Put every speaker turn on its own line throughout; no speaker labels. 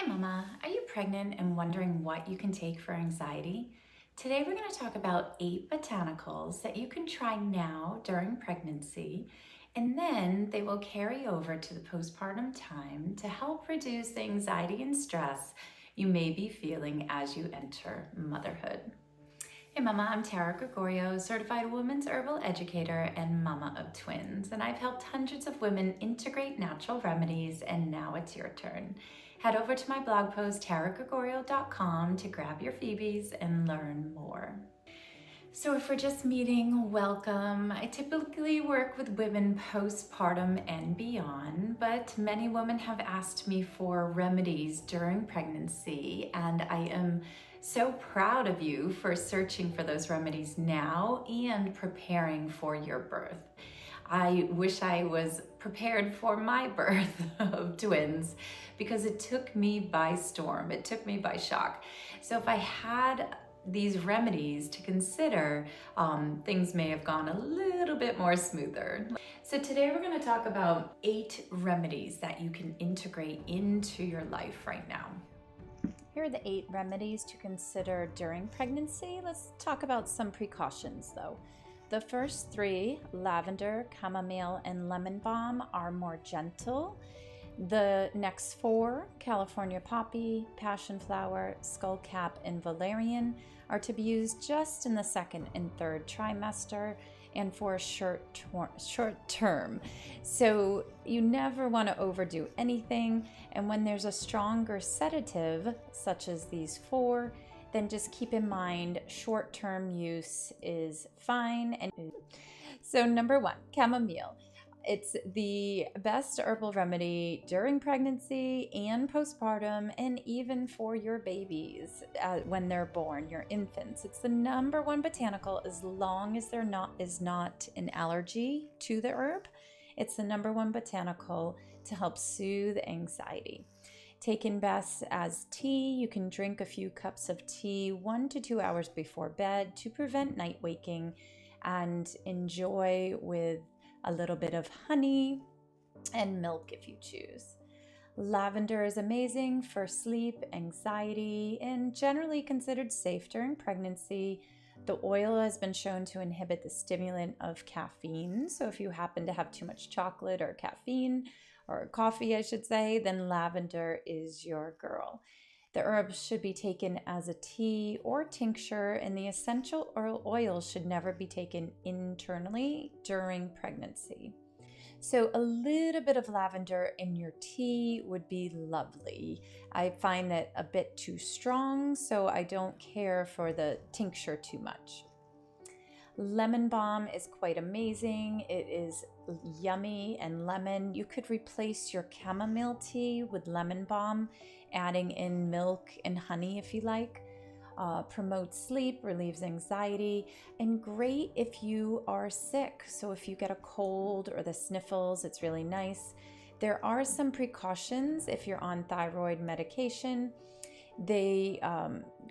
Hi Mama, are you pregnant and wondering what you can take for anxiety? Today we're going to talk about 8 botanicals that you can try now during pregnancy, and then they will carry over to the postpartum time to help reduce the anxiety and stress you may be feeling as you enter motherhood. Hey Mama, I'm Tara Gregorio, certified women's herbal educator and mama of twins, and I've helped hundreds of women integrate natural remedies, and now it's your turn. Head over to my blog post, taragregorio.com, to grab your Phoebes and learn more. So if we're just meeting, welcome. I typically work with women postpartum and beyond, but many women have asked me for remedies during pregnancy, and I am so proud of you for searching for those remedies now and preparing for your birth. I wish I was prepared for my birth of twins because it took me by storm. It took me by shock. So if I had these remedies to consider, things may have gone a little bit more smoother. So today we're going to talk about 8 remedies that you can integrate into your life right now. Here are the 8 remedies to consider during pregnancy. Let's talk about some precautions though. The first 3, lavender, chamomile, and lemon balm, are more gentle. The next 4, California poppy, passion flower, skullcap, and valerian, are to be used just in the 2nd and 3rd trimester and for a short term. So you never want to overdo anything, and when there's a stronger sedative, such as these 4, then just keep in mind short-term use is fine. And so number 1, chamomile. It's the best herbal remedy during pregnancy and postpartum, and even for your babies when they're born, your infants. It's the number 1 botanical as long as there is not an allergy to the herb. It's the number 1 botanical to help soothe anxiety. Taken best as tea, you can drink a few cups of tea 1 to 2 hours before bed to prevent night waking, and enjoy with a little bit of honey and milk if you choose. Lavender is amazing for sleep, anxiety, and generally considered safe during pregnancy. The oil has been shown to inhibit the stimulant of caffeine, so if you happen to have too much chocolate or caffeine, or coffee I should say, then lavender is your girl. The herbs should be taken as a tea or tincture, and the essential oil should never be taken internally during pregnancy. So a little bit of lavender in your tea would be lovely. I find that a bit too strong, so I don't care for the tincture too much. Lemon balm is quite amazing. It is yummy and lemon. You could replace your chamomile tea with lemon balm, adding in milk and honey if you like. Promotes sleep, relieves anxiety, and great if you are sick. So if you get a cold or the sniffles, it's really nice. There are some precautions if you're on thyroid medication. They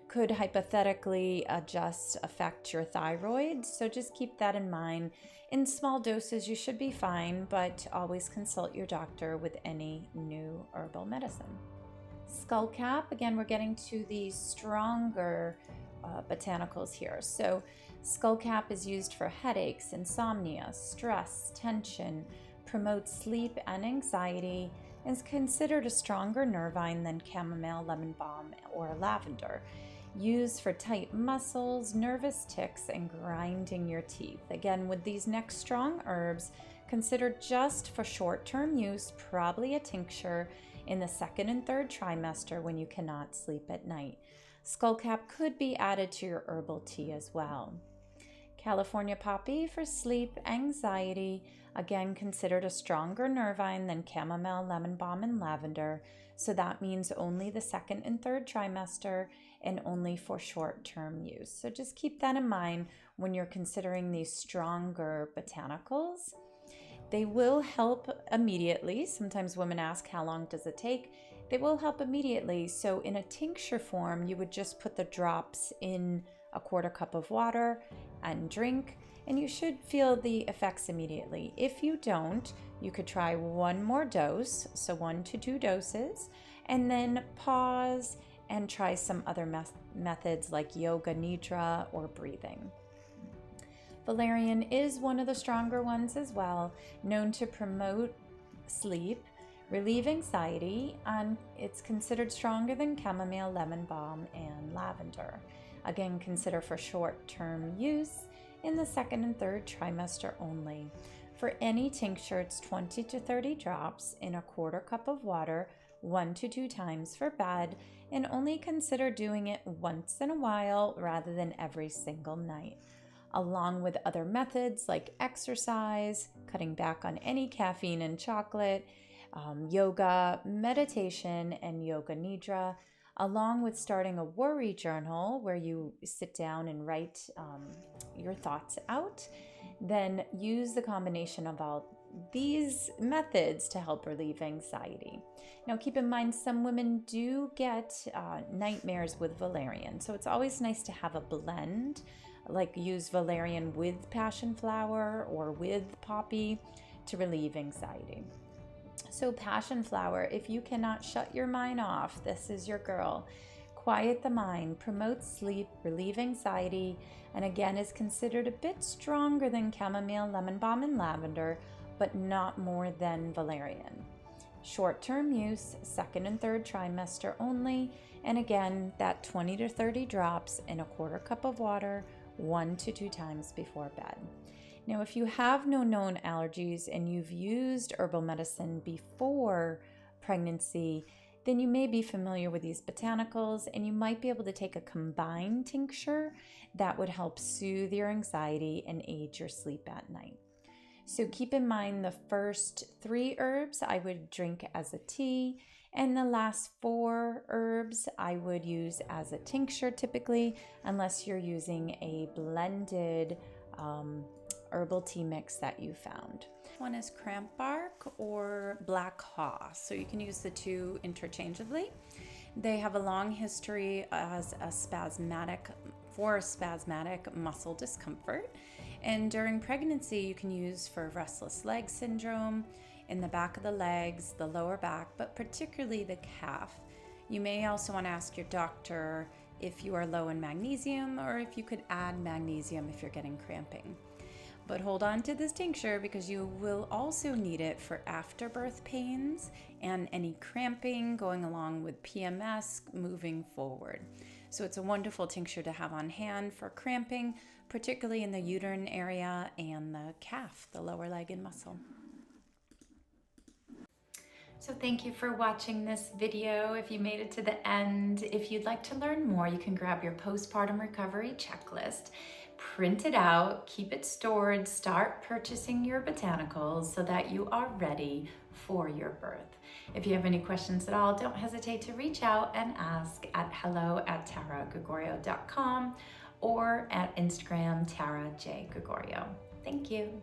could hypothetically affect your thyroid, so just keep that in mind. In small doses you should be fine, but always consult your doctor with any new herbal medicine. Skullcap, again, we're getting to the stronger botanicals here. So skullcap is used for headaches, insomnia, stress, tension, promotes sleep and anxiety, and is considered a stronger nervine than chamomile, lemon balm, or lavender. Used for tight muscles, nervous tics, and grinding your teeth. Again, with these next strong herbs, consider just for short-term use, probably a tincture in the 2nd and 3rd trimester when you cannot sleep at night. Skullcap could be added to your herbal tea as well. California poppy for sleep, anxiety, again considered a stronger nervine than chamomile, lemon balm, and lavender, so that means only the 2nd and 3rd trimester and only for short-term use. So just keep that in mind when you're considering these stronger botanicals. They will help immediately. Sometimes women ask, how long does it take? They will help immediately. So in a tincture form, you would just put the drops in a 1/4 cup of water and drink, and you should feel the effects immediately. If you don't, you could try 1 more dose, so 1 to 2 doses, and then pause and try some other methods like yoga nidra or breathing. Valerian is one of the stronger ones as well, known to promote sleep, relieve anxiety, and it's considered stronger than chamomile, lemon balm, and lavender. Again, consider for short-term use in the second and third trimester only. For any tincture, it's 20 to 30 drops in a quarter cup of water, 1 to 2 times for bed, and only consider doing it once in a while rather than every single night. Along with other methods like exercise, cutting back on any caffeine and chocolate, yoga, meditation, and yoga nidra, along with starting a worry journal where you sit down and write your thoughts out. Then use the combination of all these methods to help relieve anxiety. Now keep in mind, some women do get nightmares with valerian, so it's always nice to have a blend, like use valerian with passion flower or with poppy to relieve anxiety. So passion flower, if you cannot shut your mind off, this is your girl. Quiet the mind, promotes sleep, relieve anxiety, and again is considered a bit stronger than chamomile, lemon balm, and lavender, but not more than valerian. Short-term use, second and third trimester only, and again, that 20 to 30 drops in a quarter cup of water, 1 to 2 times before bed. Now, if you have no known allergies and you've used herbal medicine before pregnancy, then you may be familiar with these botanicals and you might be able to take a combined tincture that would help soothe your anxiety and aid your sleep at night. So keep in mind the first 3 herbs I would drink as a tea, and the last 4 herbs I would use as a tincture typically, unless you're using a blended herbal tea mix that you found. One is cramp bark or black haw, so you can use the two interchangeably. They have a long history as a spasmodic muscle discomfort, and during pregnancy you can use for restless leg syndrome in the back of the legs, the lower back, but particularly the calf. You may also want to ask your doctor if you are low in magnesium or if you could add magnesium if you're getting cramping. But hold on to this tincture because you will also need it for afterbirth pains and any cramping going along with PMS moving forward. So it's a wonderful tincture to have on hand for cramping, particularly in the uterine area and the calf, the lower leg and muscle. So thank you for watching this video. If you made it to the end, if you'd like to learn more, you can grab your postpartum recovery checklist, print it out, keep it stored, start purchasing your botanicals so that you are ready for your birth. If you have any questions at all, don't hesitate to reach out and ask at hello@taragregorio.com or at Instagram, Tara J. Gregorio. Thank you.